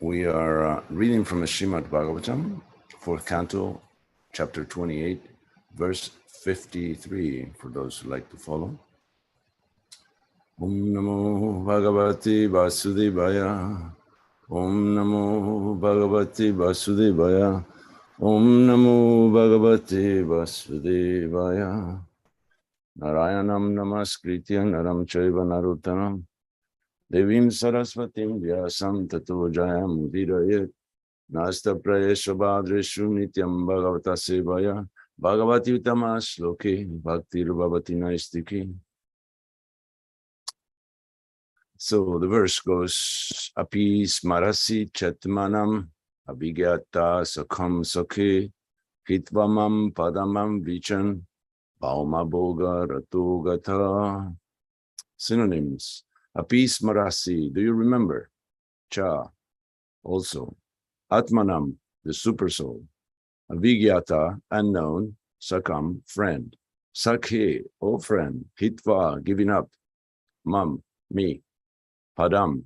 We are reading from the Srimad Bhagavatam, 4th canto, chapter 28, verse 53, for those who like to follow. Om Namo Bhagavate Vasudevaya. Om Namo Bhagavate Vasudevaya. Om Namo Bhagavate Vasudevaya. Narayanam Namaskritya Naram Chaiva Narottanam Devim Saraswatim Vyasam Tato Jayam Udirayet Nasta Prayesha Bhadreshu Nityam Bhagavata Sevaya Bhagavati Utama Shloke Bhakti Rubhavati Naistiki. So the verse goes, Api Smarasi Chetmanam Abhigyata Sakham Sakhe Hitvamam Padamam Vichan Bauma Boga Ratogata. Synonyms. Api Smarasi, do you remember? Cha, also. Atmanam, the super soul. Avigyata, unknown. Sakam, friend. Sakhe, oh friend. Hitva, giving up. Mam, me. Padam,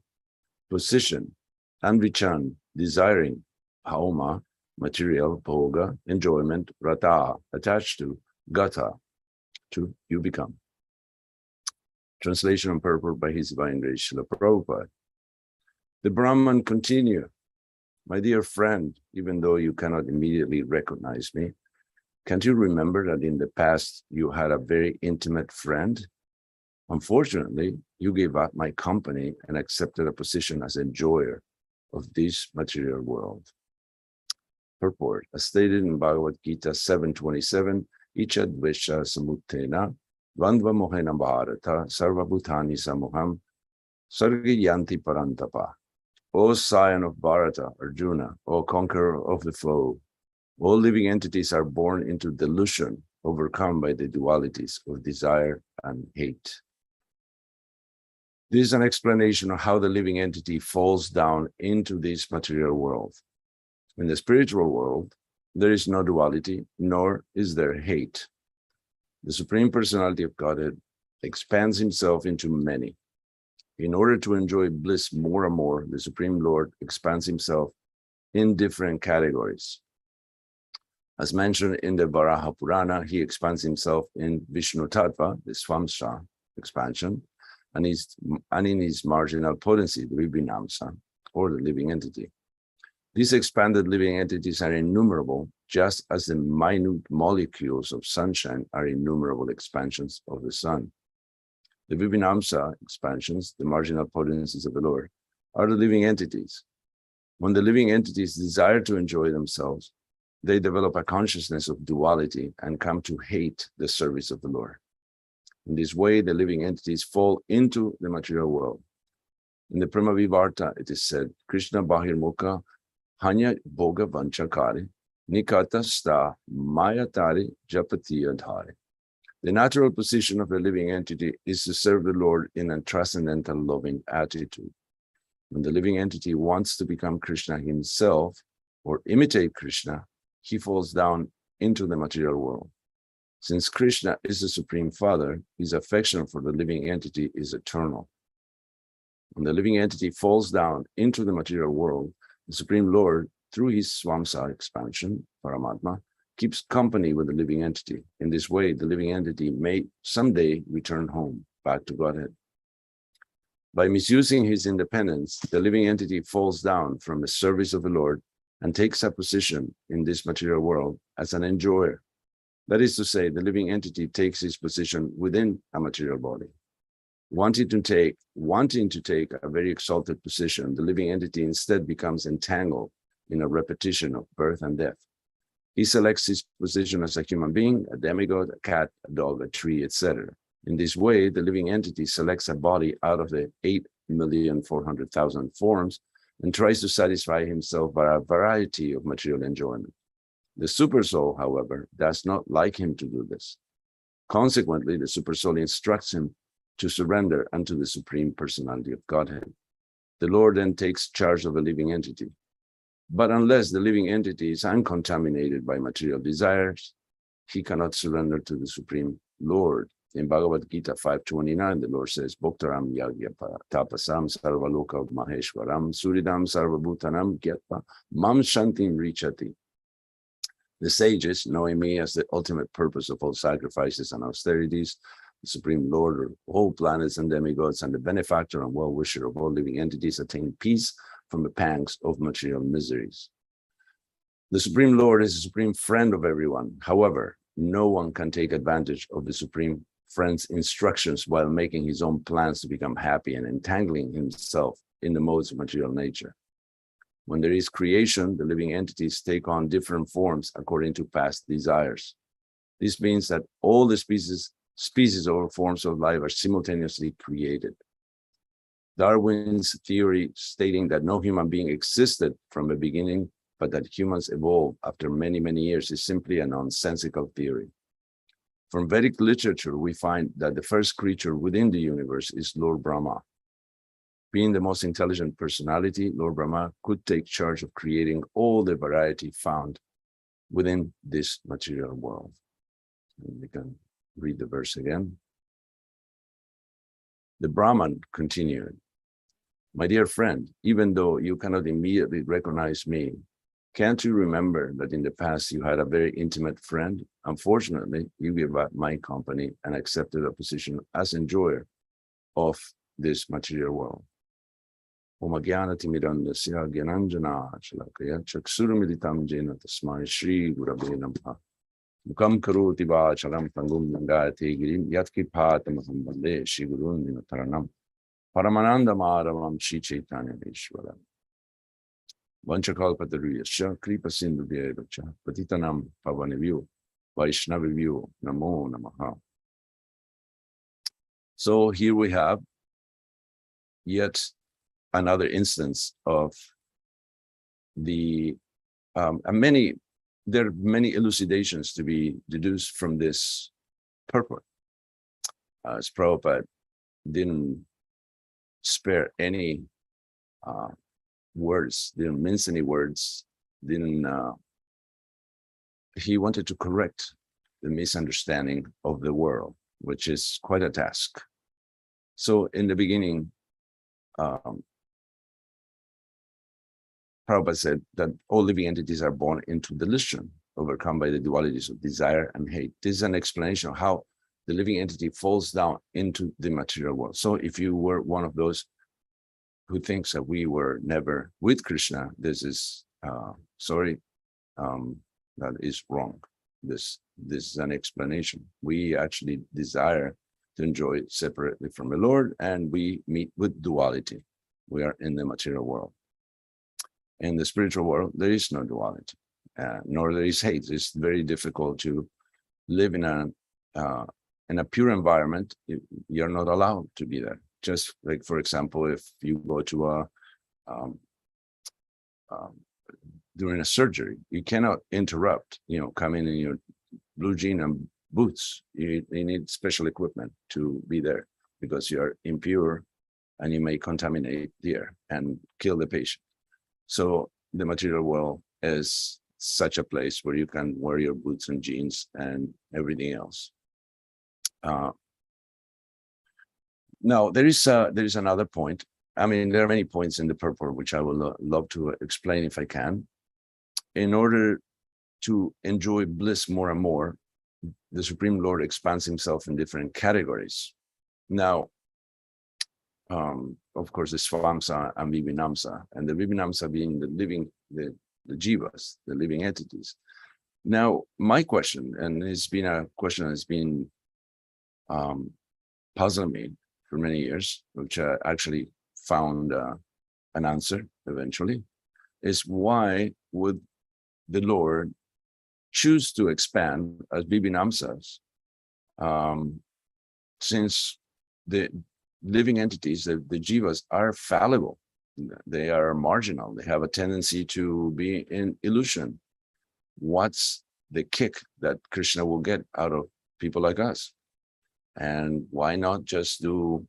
position. Anvichan, desiring. Pauma, material. Bhoga, enjoyment. Rata, attached to. Gata, to you become. Translation and purport by His Divine Grace, Srila Prabhupada. The Brahman continue. My dear friend, even though you cannot immediately recognize me, can't you remember that in the past you had a very intimate friend? Unfortunately, you gave up my company and accepted a position as enjoyer of this material world. Purport, as stated in Bhagavad Gita 7:27, Icha Dvesha Samutena Vandva Mohena Bharata Sarva Bhutani Samuham Sargi Yanti Parantapa. O scion of Bharata, Arjuna, O conqueror of the foe, all living entities are born into delusion, overcome by the dualities of desire and hate. This is an explanation of how the living entity falls down into this material world. In the spiritual world, there is no duality, nor is there hate. The Supreme Personality of Godhead expands himself into many. In order to enjoy bliss more and more, the Supreme Lord expands himself in different categories. As mentioned in the Varaha Purana, he expands himself in Vishnu Tattva, the Swamsa expansion, and in his marginal potency, the Vibhinamsa, or the living entity. These expanded living entities are innumerable, just as the minute molecules of sunshine are innumerable expansions of the sun. The Vibhinamsa expansions, the marginal potencies of the Lord, are the living entities. When the living entities desire to enjoy themselves, they develop a consciousness of duality and come to hate the service of the Lord. In this way, the living entities fall into the material world. In the Prema Vivarta, it is said, Krishna Bahirmukha Hanya Bhoga Vanchakari Nikata Sta Mayatari Japati Adhari. The natural position of the living entity is to serve the Lord in a transcendental loving attitude. When the living entity wants to become Krishna himself or imitate Krishna, he falls down into the material world. Since Krishna is the Supreme Father, his affection for the living entity is eternal. When the living entity falls down into the material world, the Supreme Lord, through his Swamsa expansion, Paramatma, keeps company with the living entity. In this way, the living entity may someday return home, back to Godhead. By misusing his independence, the living entity falls down from the service of the Lord and takes a position in this material world as an enjoyer. That is to say, the living entity takes his position within a material body. Wanting to take a very exalted position, the living entity instead becomes entangled in a repetition of birth and death. He selects his position as a human being, a demigod, a cat, a dog, a tree, etc. In this way, the living entity selects a body out of the 8,400,000 forms and tries to satisfy himself by a variety of material enjoyment. The Supersoul, however, does not like him to do this. Consequently, the Supersoul instructs him to surrender unto the Supreme Personality of Godhead. The Lord then takes charge of the living entity. But unless the living entity is uncontaminated by material desires, he cannot surrender to the Supreme Lord In Bhagavad Gita 5:29, the Lord says, Bhoktaram yagya tapasam sarvaloka maheshwaram suridam sarvabhutanam gyatva mam shantim richati. The sages, knowing me as the ultimate purpose of all sacrifices and austerities, the Supreme Lord of all planets and demigods, and the benefactor and well-wisher of all living entities, attain peace from the pangs of material miseries. The Supreme Lord is the supreme friend of everyone. However, no one can take advantage of the Supreme Friend's instructions while making his own plans to become happy and entangling himself in the modes of material nature. When there is creation, the living entities take on different forms according to past desires. This means that all the species or forms of life are simultaneously created. Darwin's theory stating that no human being existed from the beginning, but that humans evolved after many, many years is simply a nonsensical theory. From Vedic literature, we find that the first creature within the universe is Lord Brahma. Being the most intelligent personality, Lord Brahma could take charge of creating all the variety found within this material world. And we can read the verse again. The Brahman continued, "My dear friend, even though you cannot immediately recognize me, can't you remember that in the past you had a very intimate friend? Unfortunately, you gave up my company and accepted a position as enjoyer of this material world." Om Agyanati Mirandasya Gyananjana Chalakaya Chaksurumilitam Jena Tasmai Shri Gurave Namaha Mukam Karoti Vachalam Pangum Nangayate Girim Yatkipatamahamam Vande Shri Gurun Dinataranam Paramananda Maravam Shri Chaitanya Vishwaram Vanchakalpataruyasya Kripa Sindhu Vyevacha Patitanam Pavanevyu Vaishnavivyu Namo Namaha. So here we have yet another instance of the there are many elucidations to be deduced from this purport. As Prabhupada didn't spare any words, didn't mince any words, he wanted to correct the misunderstanding of the world, which is quite a task. So in the beginning, Prabhupada said that all living entities are born into delusion, overcome by the dualities of desire and hate. This is an explanation of how the living entity falls down into the material world. So if you were one of those who thinks that we were never with Krishna, this is, that is wrong. This is an explanation. We actually desire to enjoy separately from the Lord, and we meet with duality. We are in the material world. In the spiritual world, there is no duality, nor there is hate. It's very difficult to live in a pure environment. You're not allowed to be there. Just like, for example, if you go to during a surgery, you cannot interrupt. Come in your blue jean and boots. You need special equipment to be there because you are impure, and you may contaminate the air and kill the patient. So the material world is such a place where you can wear your boots and jeans and everything else. Now, there is another point. I mean, there are many points in the purport which I would love to explain if I can. In order to enjoy bliss more and more, the Supreme Lord expands himself in different categories. Now, of course, the Swamsa and Vibhinamsa, and the Vibhinamsa being the jivas, the living entities. Now, my question, and it's been a question that's been puzzling me for many years, which I actually found an answer eventually, is why would the Lord choose to expand as Vibhinamsas, since the living entities, the jivas, are fallible. They are marginal. They have a tendency to be in illusion. What's the kick that Krishna will get out of people like us? And why not just do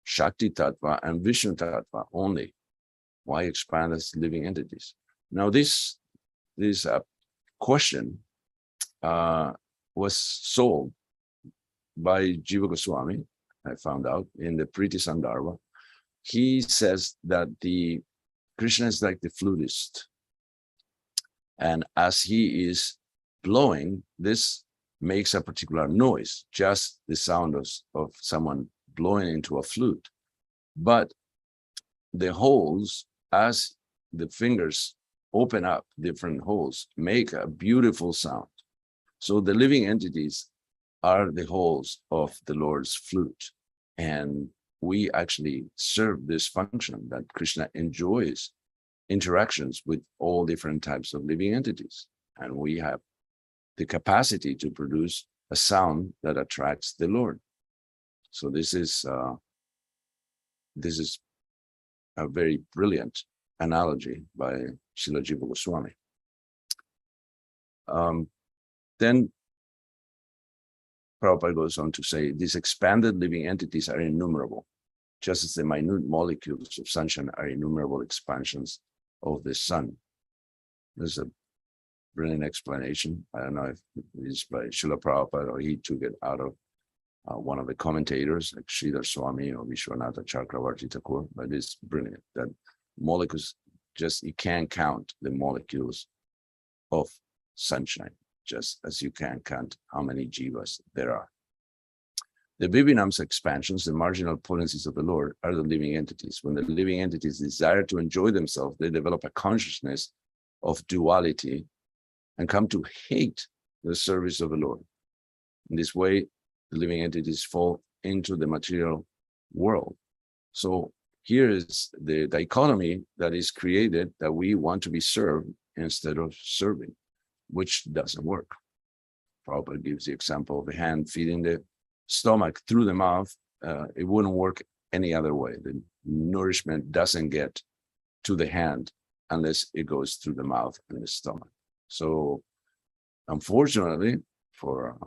Shakti Tattva and Vishnu Tattva only? Why expand as living entities? Now, this question was solved by Jiva Goswami, I found out in the Priti Sandarbha. He says that the Krishna is like the flutist. And as he is blowing, this makes a particular noise, just the sound of someone blowing into a flute. But the holes, as the fingers open up different holes, make a beautiful sound. So the living entities are the holes of the Lord's flute. And we actually serve this function that Krishna enjoys interactions with all different types of living entities. And we have the capacity to produce a sound that attracts the Lord. So this is a very brilliant analogy by Srila Jiva Goswami. Then Prabhupada goes on to say, these expanded living entities are innumerable, just as the minute molecules of sunshine are innumerable expansions of the sun. There's a brilliant explanation. I don't know if it's by Srila Prabhupada or he took it out of one of the commentators, like Sridhar Swami or Vishwanatha Chakravarti Thakur, but it's brilliant that molecules, just you can't count the molecules of sunshine, just as you can't count how many jivas there are. The Vibhinamsa expansions, the marginal potencies of the Lord, are the living entities. When the living entities desire to enjoy themselves, they develop a consciousness of duality and come to hate the service of the Lord. In this way, the living entities fall into the material world. So here is the dichotomy that is created, that we want to be served instead of serving, which doesn't work. Prabhupada gives the example of the hand feeding the stomach through the mouth. It wouldn't work any other way. The nourishment doesn't get to the hand unless it goes through the mouth and the stomach. So unfortunately, for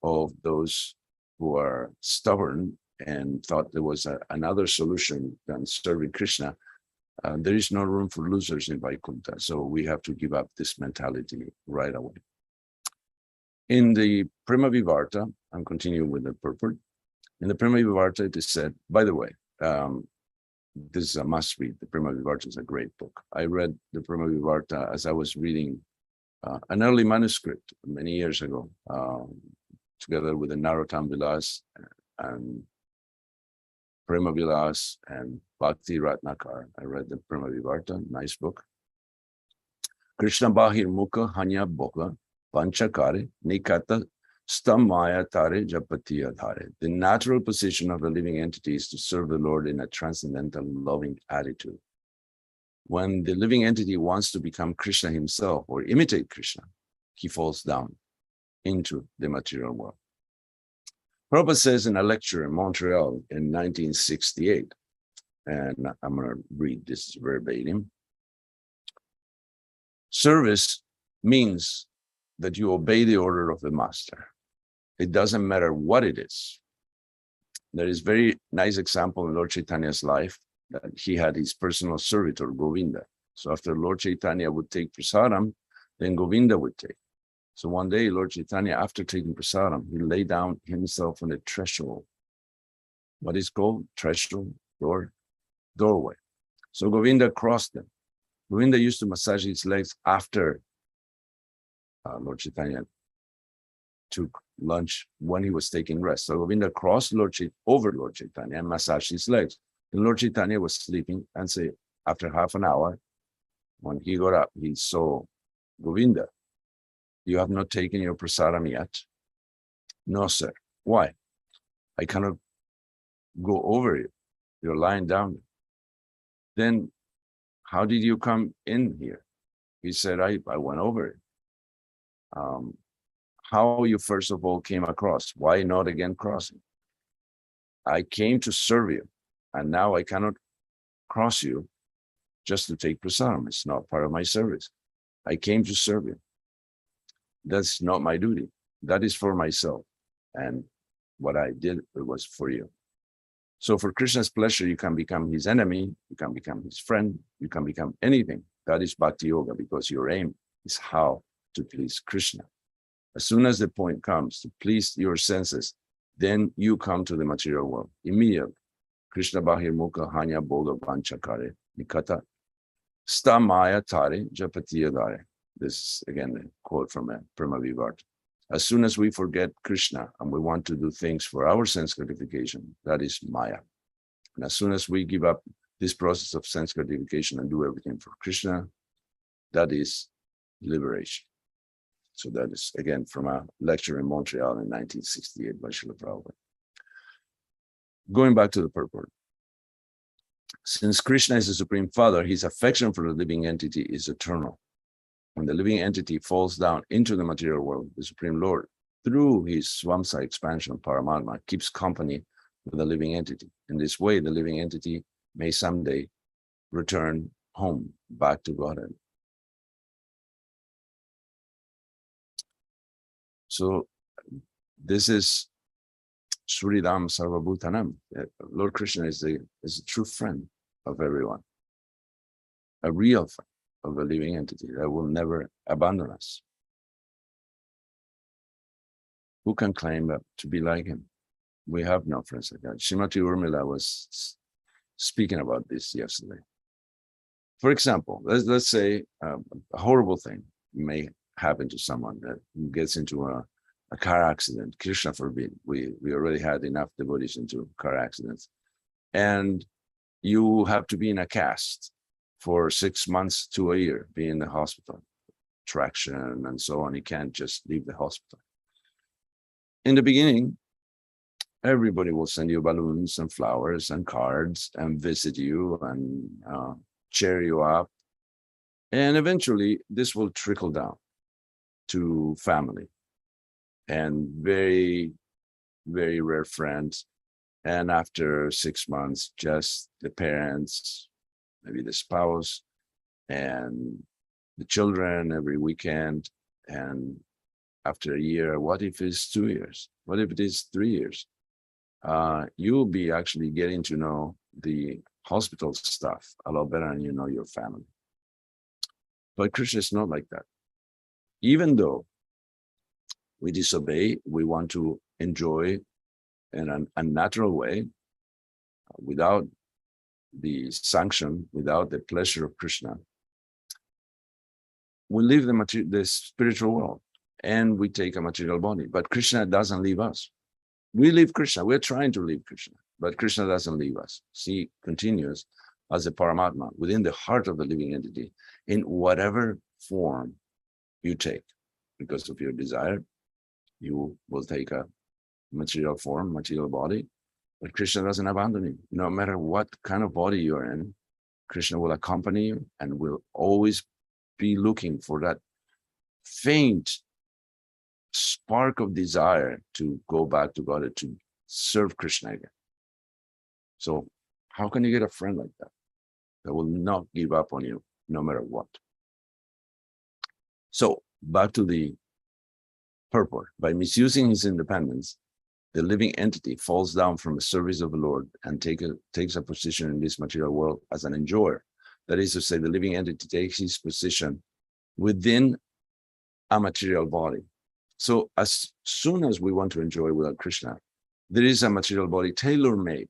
all of those who are stubborn and thought there was another solution than serving Krishna, there is no room for losers in Vaikuntha. So we have to give up this mentality right away. In the Prema Vivarta, I'm continuing with the purport. In the Prema Vivarta, it is said, by the way, this is a must read. The Prema Vivarta is a great book. I read the Prema Vivarta as I was reading an early manuscript many years ago, together with the Narottam Vilas and Prema Vilas and Bhakti Ratnakar. I read the Prema Vivarta, nice book. Krishna Bahir Mukha Hanya Boka Panchakare Nikata Stamaya Tare Japatiya Dhare. The natural position of the living entity is to serve the Lord in a transcendental loving attitude. When the living entity wants to become Krishna himself or imitate Krishna, he falls down into the material world. Prabhupada says in a lecture in Montreal in 1968, and I'm going to read this verbatim. Service means that you obey the order of the master. It doesn't matter what it is. There is very nice example in Lord Chaitanya's life that he had his personal servitor, Govinda. So after Lord Chaitanya would take prasadam, then Govinda would take. So one day, Lord Chaitanya, after taking prasadam, he lay down himself on the threshold. What is called? Threshold, door, doorway. So Govinda crossed them. Govinda used to massage his legs after Lord Chaitanya took lunch when he was taking rest. So Govinda crossed over Lord Chaitanya and massaged his legs. And Lord Chaitanya was sleeping, and say after half an hour, when he got up, he saw Govinda. You have not taken your prasadam yet? No, sir. Why? I cannot go over you. You're lying down. Then how did you come in here? He said, I went over it. How you first of all came across? Why not again crossing? I came to serve you, and now I cannot cross you just to take prasadam. It's not part of my service. I came to serve you. That's not my duty. That is for myself. And what I did, it was for you. So for Krishna's pleasure, you can become his enemy, you can become his friend, you can become anything. That is Bhakti Yoga, because your aim is how to please Krishna. As soon as the point comes to please your senses, then you come to the material world immediately. Krishna Bahir Mukha Hanya Boga Vanchakare Nikata Sta Maya Tare Japatiyadare. This is again a quote from a Prema Vivart. As soon as we forget Krishna and we want to do things for our sense gratification, that is Maya. And as soon as we give up this process of sense gratification and do everything for Krishna, that is liberation. So that is, again, from a lecture in Montreal in 1968 by Srila Prabhupada. Going back to the purport. Since Krishna is the Supreme Father, his affection for the living entity is eternal. When the living entity falls down into the material world, the Supreme Lord, through his Swamsa expansion, Paramatma, keeps company with the living entity. In this way, the living entity may someday return home, back to Godhead. So this is Sridham Sarvabhutanam. Lord Krishna is a true friend of everyone, a real friend of a living entity that will never abandon us. Who can claim to be like him? We have no friends like that. Srimati Urmila was speaking about this yesterday. For example, let's say a horrible thing may happen to someone that gets into a car accident. Krishna forbid. We already had enough devotees into car accidents. And you have to be in a cast for 6 months to a year, be in the hospital, traction and so on. You can't just leave the hospital. In the beginning, everybody will send you balloons and flowers and cards and visit you and cheer you up. And eventually, this will trickle down to family and very, very rare friends. And after 6 months, just the parents, maybe the spouse, and the children every weekend. And after a year, what if it's 2 years? What if it is 3 years? You'll be actually getting to know the hospital staff a lot better than you know your family. But Krishna is not like that. Even though we disobey, we want to enjoy in an unnatural way, without the sanction, without the pleasure of Krishna, we leave the spiritual world and we take a material body. But Krishna doesn't leave us. We leave Krishna. We're trying to leave Krishna, but Krishna doesn't leave us. He continues as a Paramatma within the heart of the living entity in whatever form you take. Because of your desire, you will take a material form, material body, but Krishna doesn't abandon you. No matter what kind of body you're in, Krishna will accompany you and will always be looking for that faint spark of desire to go back to God, to serve Krishna again. So how can you get a friend like that will not give up on you no matter what? So back to the purport. By misusing his independence, the living entity falls down from the service of the Lord and takes a position in this material world as an enjoyer. That is to say, the living entity takes his position within a material body. So as soon as we want to enjoy without Krishna, there is a material body tailor-made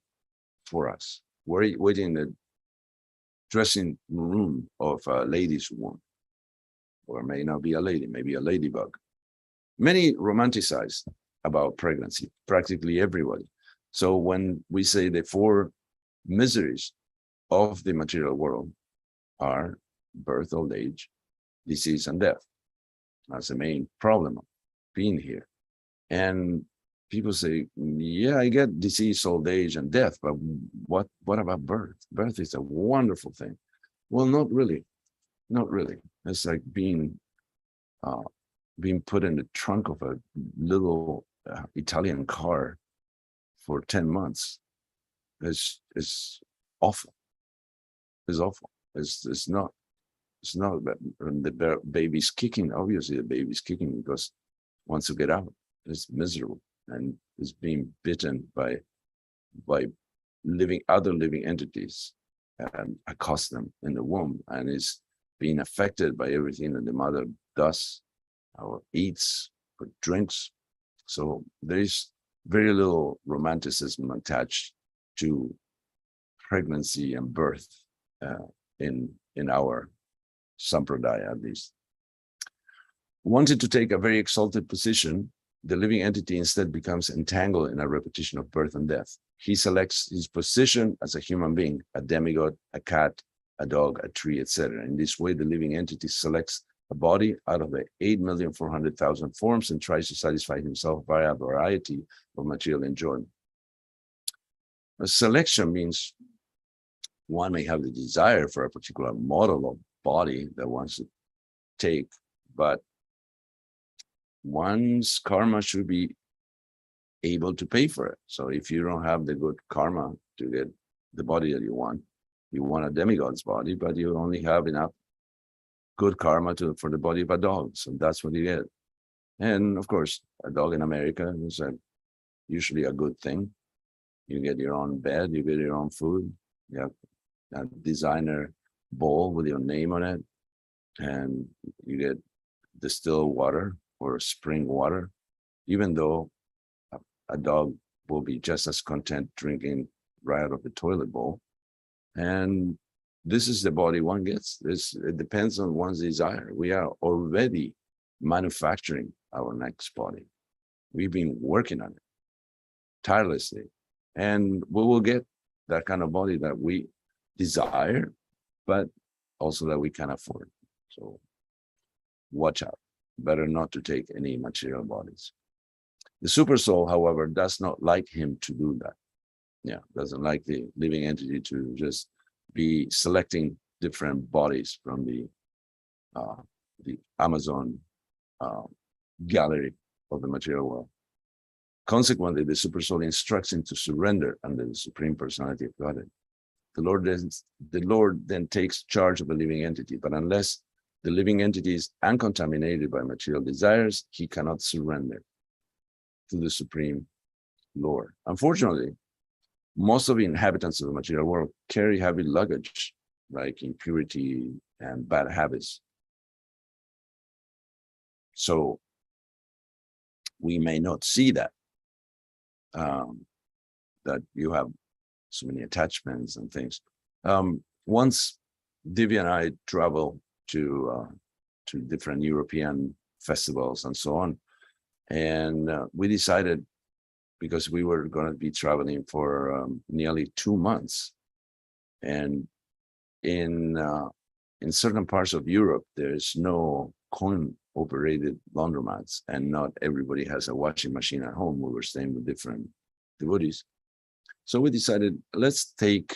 for us, waiting in the dressing room of a lady's womb, or may not be a lady, maybe a ladybug. Many romanticize about pregnancy, practically everybody. So when we say the 4 miseries of the material world are birth, old age, disease, and death, that's the main problem of being here. And people say, yeah, I get disease, old age, and death, but what about birth? Birth is a wonderful thing. Well, not really. Not really. It's like being put in the trunk of a little Italian car for 10 months. It's awful. It's awful. It's not that the baby's kicking. Obviously, the baby's kicking because once you get out, it's miserable and is being bitten by other living entities and accost them in the womb, and is being affected by everything that the mother does or eats or drinks. So there is very little romanticism attached to pregnancy and birth in our sampradaya, at least. Wanted to take a very exalted position, the living entity instead becomes entangled in a repetition of birth and death. He selects his position as a human being, a demigod, a cat, a dog, a tree, etc. In this way, the living entity selects a body out of the 8,400,000 forms and tries to satisfy himself via a variety of material enjoyment. A selection means one may have the desire for a particular model of body that wants to take, but one's karma should be able to pay for it. So if you don't have the good karma to get the body that you want a demigod's body, but you only have enough good karma for the body of a dog. So that's what you get. And of course, a dog in America is usually a good thing. You get your own bed, you get your own food, you have a designer bowl with your name on it, and you get distilled water or spring water, even though a dog will be just as content drinking right out of the toilet bowl. And this is the body one gets. It depends on one's desire. We are already manufacturing our next body. We've been working on it tirelessly, and we will get that kind of body that we desire, but also that we can afford. So watch out. Better not to take any material bodies. The super soul, however, does not like him to do that. Yeah, doesn't like the living entity to just be selecting different bodies from the Amazon gallery of the material world. Consequently, the super soul instructs him to surrender under the Supreme Personality of Godhead. The Lord then takes charge of the living entity, but unless the living entity is uncontaminated by material desires, he cannot surrender to the Supreme Lord. Unfortunately, most of the inhabitants of the material world carry heavy luggage, like impurity and bad habits. So we may not see that, that you have so many attachments and things. Once Divya and I traveled to different European festivals and so on, and we decided, because we were going to be traveling for nearly 2 months, and in certain parts of Europe there's no coin-operated laundromats, and not everybody has a washing machine at home. We were staying with different devotees, so we decided, let's take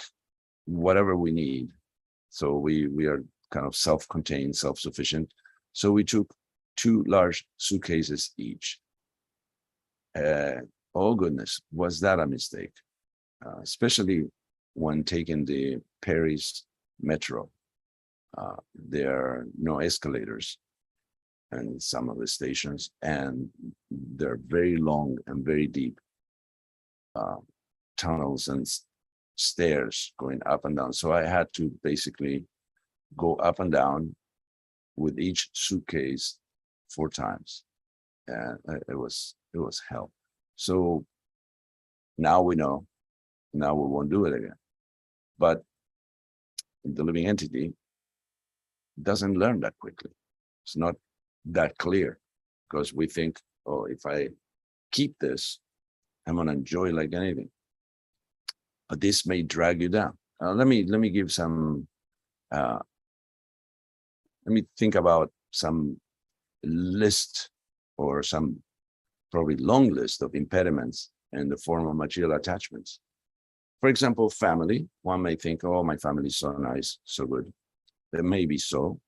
whatever we need. So we are kind of self-contained, self-sufficient. So we took 2 large suitcases each. Oh goodness, was that a mistake? Especially when taking the Paris metro. There are no escalators in some of the stations, and they're very long and very deep tunnels and stairs going up and down. So I had to basically go up and down with each suitcase 4 times, and it was hell. So now we know, now we won't do it again. But the living entity doesn't learn that quickly. It's not that clear, because we think, oh, if I keep this, I'm gonna enjoy like anything. But this may drag you down. Let me give some. Let me think about some list, or some probably long list of impediments in the form of material attachments. For example, family. One may think, oh, my family is so nice, so good. That may be so,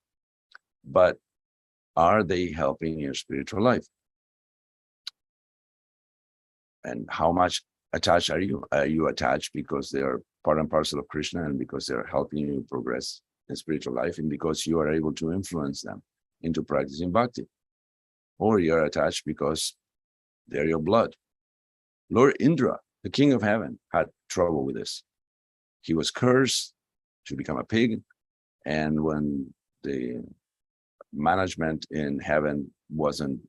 but are they helping your spiritual life? And how much attached are you? Are you attached because they are part and parcel of Krishna, and because they're helping you progress in spiritual life, and because you are able to influence them into practicing bhakti? Or you're attached because they're your blood. Lord Indra, the king of heaven, had trouble with this. He was cursed to become a pig, and when the management in heaven wasn't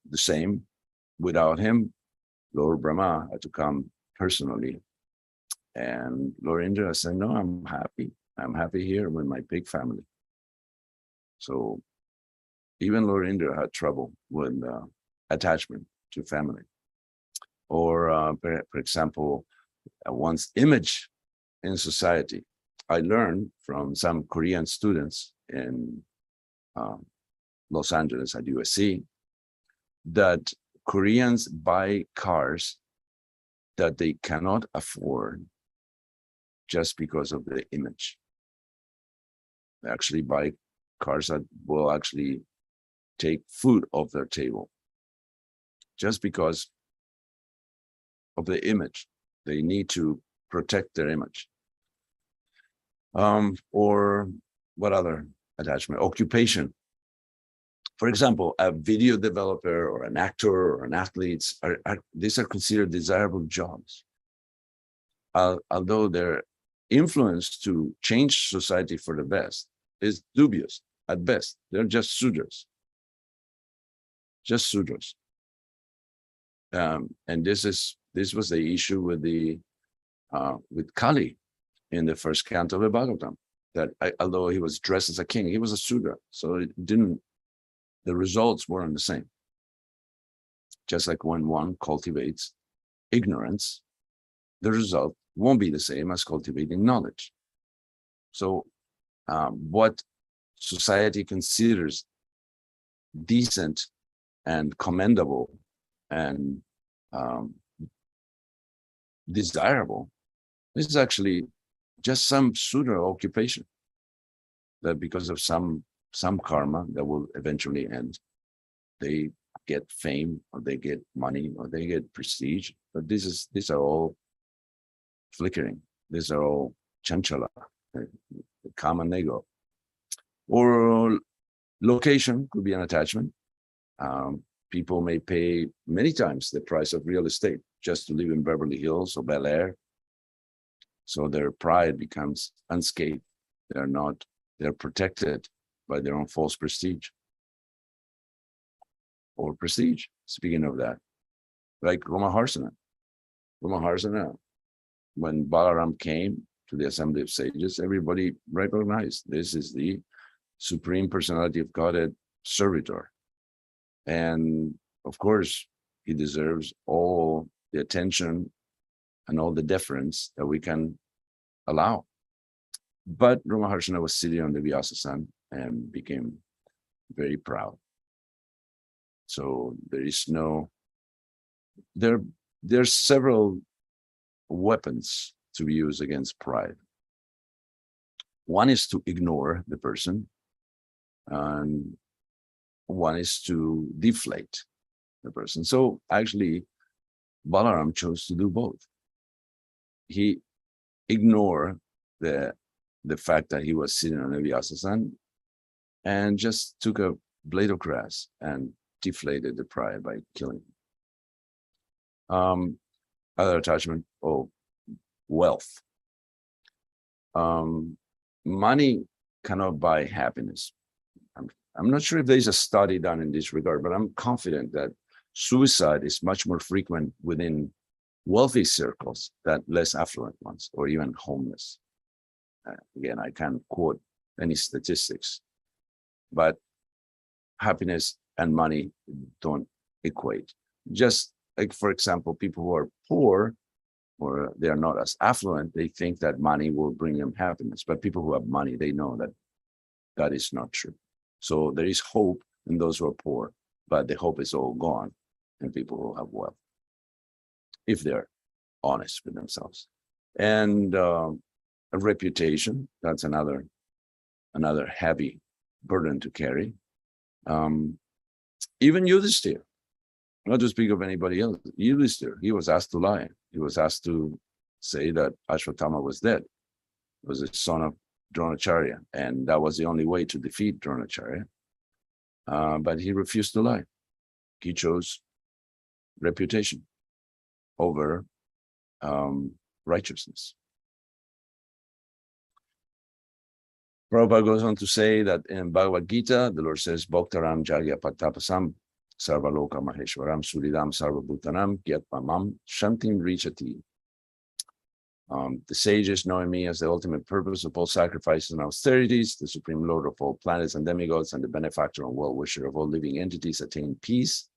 the same without him, Lord Brahma had to come personally. And Lord Indra said, no, I'm happy. I'm happy here with my big family. So even Lord Indra had trouble with attachment to family. Or, for example, one's image in society. I learned from some Korean students in Los Angeles at USC that Koreans buy cars that they cannot afford just because of the image. They actually buy cars that will actually take food off their table just because of the image. They need to protect their image. Or what other attachment? Occupation. For example, a video developer or an actor or an athlete, these are considered desirable jobs. Although their influence to change society for the best is dubious at best. They're just sudras. Just sudras. And this was the issue with Kali in the first canto of the Bhagavatam, that although he was dressed as a king, he was a Sudra. So the results weren't the same. Just like when one cultivates ignorance, the result won't be the same as cultivating knowledge. So what society considers decent and commendable and desirable, this is actually just some Sudra occupation that because of some karma that will eventually end, they get fame or they get money or they get prestige. But these are all flickering. These are all chanchala, kama nego. Or location could be an attachment. People may pay many times the price of real estate just to live in Beverly Hills or Bel Air. So their pride becomes unscathed. They're protected by their own false prestige. Or prestige, speaking of that, like Ramaharsana. Ramaharsana, when Balaram came to the assembly of sages, everybody recognized this is the Supreme Personality of Godhead servitor. And of course, he deserves all the attention and all the deference that we can allow. But Ramaharsana was sitting on the Vyasa-san and became very proud. So there's several weapons to use against pride. One is to ignore the person, and one is to deflate the person. So actually, Balaram chose to do both. He ignored the fact that he was sitting on the Vyasa-san and just took a blade of grass and deflated the pride by killing him. Other attachment, wealth. Money cannot buy happiness. I'm not sure if there's a study done in this regard, but I'm confident that suicide is much more frequent within wealthy circles than less affluent ones, or even homeless. Again, I can't quote any statistics, but happiness and money don't equate. Just like, for example, people who are poor or they are not as affluent, they think that money will bring them happiness. But people who have money, they know that that is not true. So there is hope in those who are poor, but the hope is all gone in people who have wealth, if they're honest with themselves. And a reputation, that's another heavy burden to carry. Even Yudhishthira, not to speak of anybody else, Yudhishthira, he was asked to lie. He was asked to say that Ashwatthama was dead. He was the son of Dronacharya, and that was the only way to defeat Dronacharya. But he refused to lie. He chose reputation over righteousness. Prabhupada goes on to say that in Bhagavad Gita, the Lord says, Bhaktaram Jagya Patapasam Sarvaloka Maheshwaram Suridam Sarvabhutanam Gyatmamam Shantim Richati. The sages, knowing me as the ultimate purpose of all sacrifices and austerities, the supreme lord of all planets and demigods, and the benefactor and well-wisher of all living entities, attain peace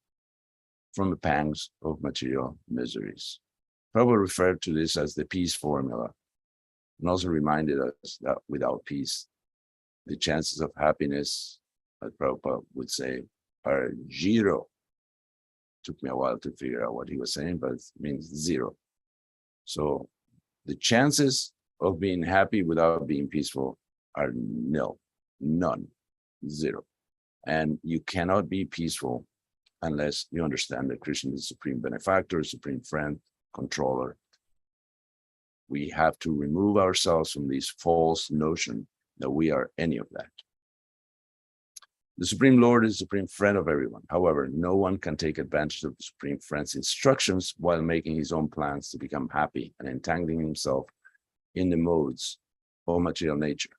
from the pangs of material miseries. Prabhupada referred to this as the peace formula, and also reminded us that without peace, the chances of happiness, as Prabhupada would say, are zero. Took me a while to figure out what he was saying, but it means zero. So the chances of being happy without being peaceful are nil, none, zero. And you cannot be peaceful unless you understand that Krishna is supreme benefactor, supreme friend, controller. We have to remove ourselves from this false notion that we are any of that. The Supreme Lord is the supreme friend of everyone. However, no one can take advantage of the Supreme Friend's instructions while making his own plans to become happy and entangling himself in the modes of material nature.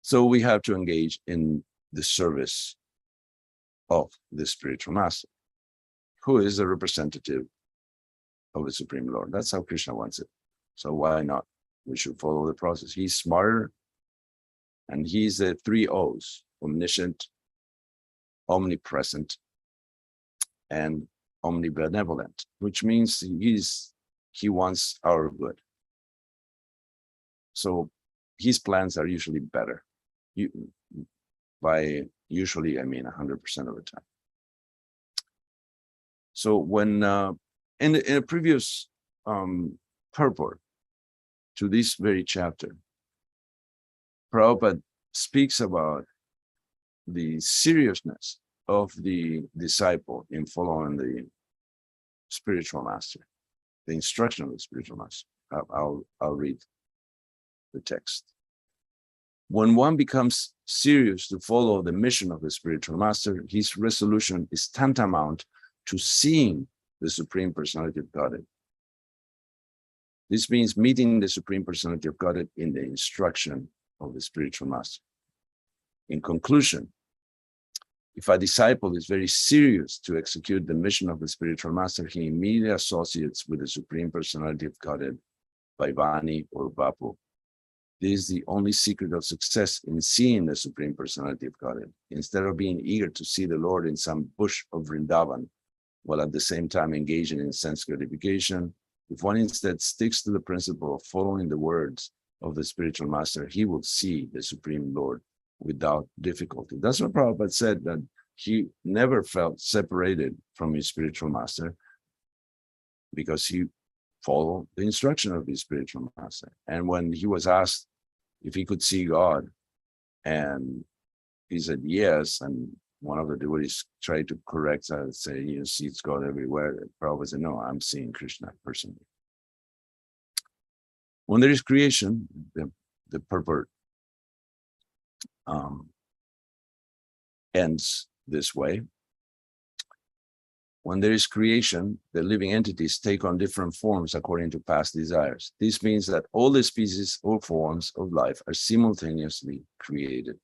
So we have to engage in the service of the spiritual master, who is a representative of the Supreme Lord. That's how Krishna wants it. So why not? We should follow the process. He's smarter, and he's the 3 O's: omniscient, omnipresent, and omnibenevolent, which means he wants our good. So his plans are usually better. By usually, I mean 100% of the time. So when in a previous purport to this very chapter, Prabhupada speaks about the seriousness of the disciple in following the spiritual master, the instruction of the spiritual master. I'll read the text. When one becomes serious to follow the mission of the spiritual master, his resolution is tantamount to seeing the Supreme Personality of Godhead. This means meeting the Supreme Personality of Godhead in the instruction of the spiritual master. In conclusion, if a disciple is very serious to execute the mission of the spiritual master, he immediately associates with the Supreme Personality of Godhead by Vani or Vapu. This is the only secret of success in seeing the Supreme Personality of Godhead. Instead of being eager to see the Lord in some bush of Vrindavan, while at the same time engaging in sense gratification, if one instead sticks to the principle of following the words of the spiritual master, he will see the Supreme Lord without difficulty. That's what Prabhupada said, that he never felt separated from his spiritual master because he followed the instruction of his spiritual master. And when he was asked if he could see God, and he said yes, and one of the devotees tried to correct that and say, you see, it's God everywhere. Prabhupada said, no, I'm seeing Krishna personally. When there is creation, the purport ends this way. When there is creation, the living entities take on different forms according to past desires. This means that all the species or forms of life are simultaneously created.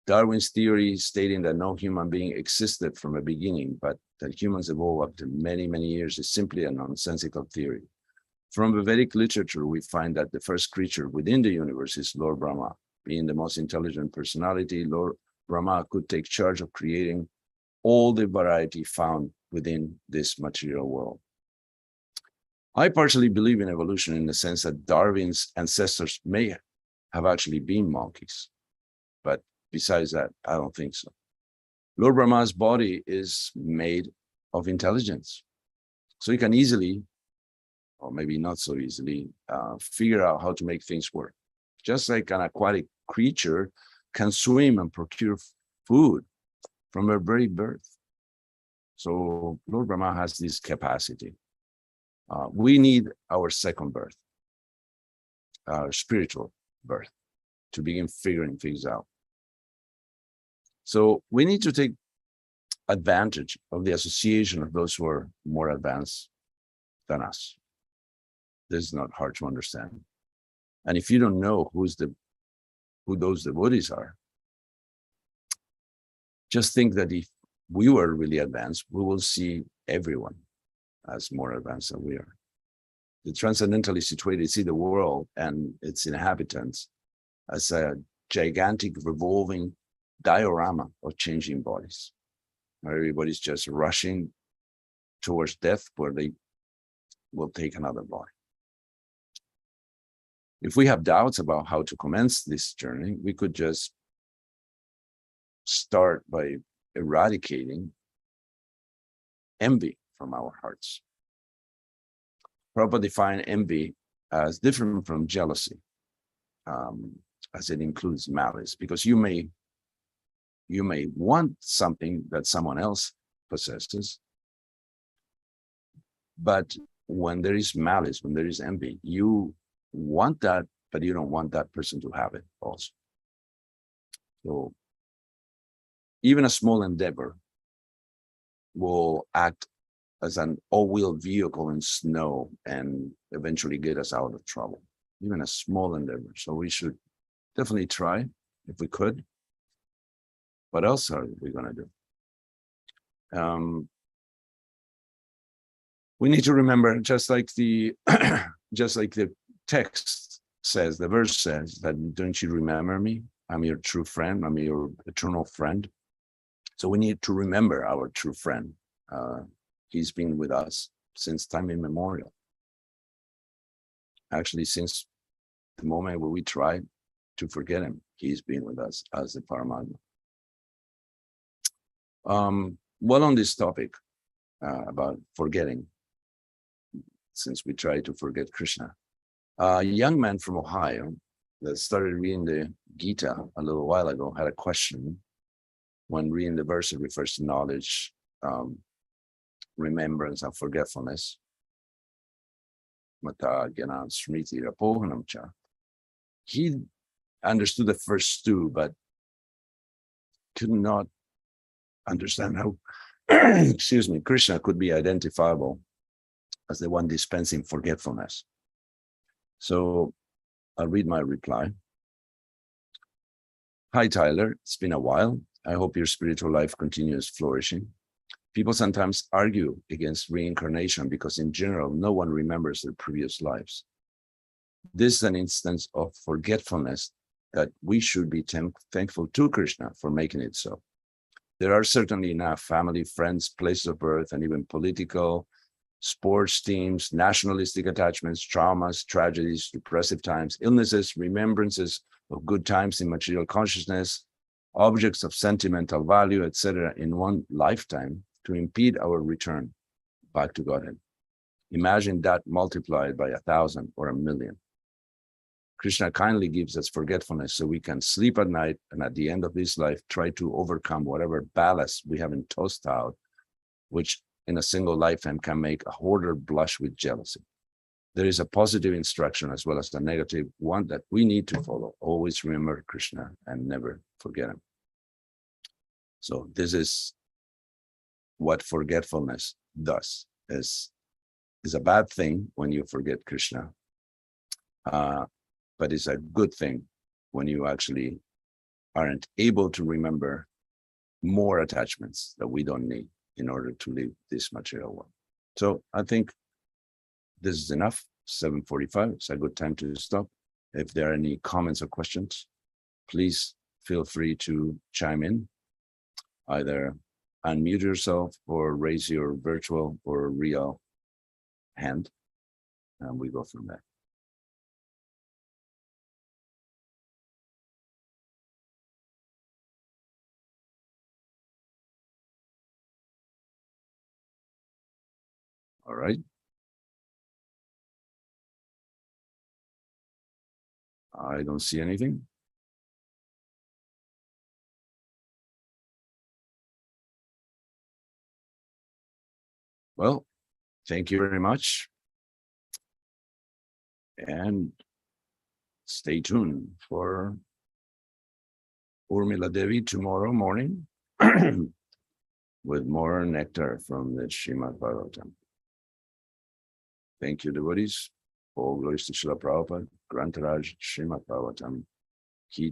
Darwin's theory stating that no human being existed from the beginning, but that humans evolved up to many, many years is simply a nonsensical theory. From the Vedic literature, we find that the first creature within the universe is Lord Brahma. Being the most intelligent personality, Lord Brahma could take charge of creating all the variety found within this material world. I partially believe in evolution in the sense that Darwin's ancestors may have actually been monkeys, but besides that, I don't think so. Lord Brahma's body is made of intelligence, so he can easily, or maybe not so easily, figure out how to make things work. Just like an aquatic creature can swim and procure food from their very birth. So Lord Brahma has this capacity. We need our second birth, our spiritual birth, to begin figuring things out. So we need to take advantage of the association of those who are more advanced than us. This is not hard to understand. And if you don't know who those devotees are, Just think that if we were really advanced, we will see everyone as more advanced than we are. The transcendentally situated see the world and its inhabitants as a gigantic revolving diorama of changing bodies. Everybody's just rushing towards death where they will take another body. If we have doubts about how to commence this journey, we could just start by eradicating envy from our hearts. Prabhupada defined envy as different from jealousy, as it includes malice, because you may want something that someone else possesses, but when there is malice, when there is envy, you want that, but you don't want that person to have it also. So even a small endeavor will act as an all-wheel vehicle in snow and eventually get us out of trouble, even a small endeavor. So we should definitely try if we could. What else are we going to do? We need to remember, just like the text says, the verse says, that don't you remember me? I'm your true friend. I'm your eternal friend. So we need to remember our true friend. He's been with us since time immemorial. Actually, since the moment where we tried to forget him, he's been with us as the Paramatma. Well, on this topic about forgetting, since we try to forget Krishna, a young man from Ohio that started reading the Gita a little while ago had a question when reading the verse that refers to knowledge, remembrance of forgetfulness. He understood the first two, but could not understand how, excuse me, Krishna could be identifiable as the one dispensing forgetfulness. So I'll read my reply. Hi, Tyler. It's been a while. I hope your spiritual life continues flourishing. People sometimes argue against reincarnation because in general, no one remembers their previous lives. This is an instance of forgetfulness that we should be thankful to Krishna for making it so. There are certainly enough family, friends, places of birth, and even political, sports teams, nationalistic attachments, traumas, tragedies, depressive times, illnesses, remembrances of good times in material consciousness, objects of sentimental value, etc., in one lifetime to impede our return back to Godhead. Imagine that multiplied by 1,000 or 1,000,000. Krishna kindly gives us forgetfulness so we can sleep at night and at the end of this life try to overcome whatever ballast we haven't tossed out, which in a single lifetime can make a hoarder blush with jealousy. There is a positive instruction as well as a negative one that we need to follow. Always remember Krishna and never forget him. So this is what forgetfulness does. Is a bad thing when you forget Krishna, but it's a good thing when you actually aren't able to remember more attachments that we don't need in order to live this material world. So I think this is enough. 7:45. It's a good time to stop. If there are any comments or questions, please feel free to chime in. Either unmute yourself or raise your virtual or real hand, and we go from there. All right. I don't see anything. Well, thank you very much. And stay tuned for Urmila Devi tomorrow morning with more nectar from the Srimad Bhagavatam. Thank you, devotees. All glories to Srila Prabhupada, Grantaraj, Srimad Bhagavatam.